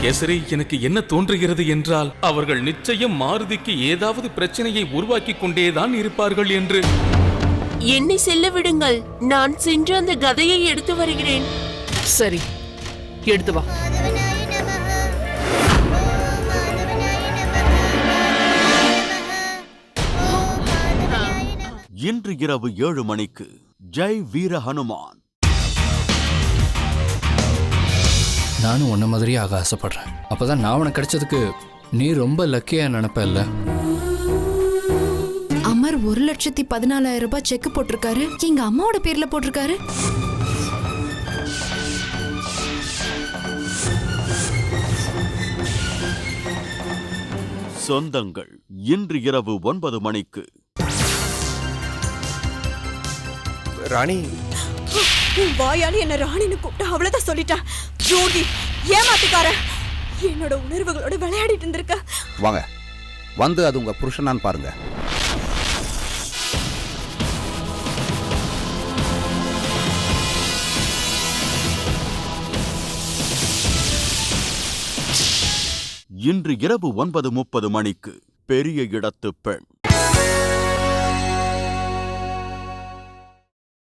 கேசரி, எனக்கு என்ன தோன்றுகிறது என்றால் அவர்கள் நிச்சயம் மாருதிக்கு ஏதாவது பிரச்சனையை உருவாக்கி கொண்டேதான் இருப்பார்கள் என்று. என்னை செல்ல விடுங்கள், நான் சென்று அந்த கதையை எடுத்து வருகிறேன். சரி, எடுத்து வா. இன்று இரவு 7 மணிக்கு ஜெய் வீர ஹனுமான். நானும் உன்ன மாதிரியே ஆக ஆசைப்படுறேன். அப்பதான் நான் உனக்கு கிடைச்சதுக்கு நீ ரொம்ப லக்கியா நினைப்பல்ல. அமர் 1,14,000 ரூபாய் செக் போட்டிருக்காரு. எங்க அம்மாவோட பேர்ல போட்டிருக்காரு. சொந்தங்கள் இன்று இரவு 9 மணிக்கு. ராணி, வாயால என்ன ராணின்னு கூப்பிட்டா அவ்வளவுதான் சொல்லிட்டா. ஜோதி ஏமாத்துக்கார, என்னோட உணர்வுகளோட விளையாடிட்டு இருந்திருக்க. வாங்க, வந்து அது உங்க புருஷனான்னு பாருங்க. இன்று இரவு 9:30 மணிக்கு பெரிய இடத்து பெண்.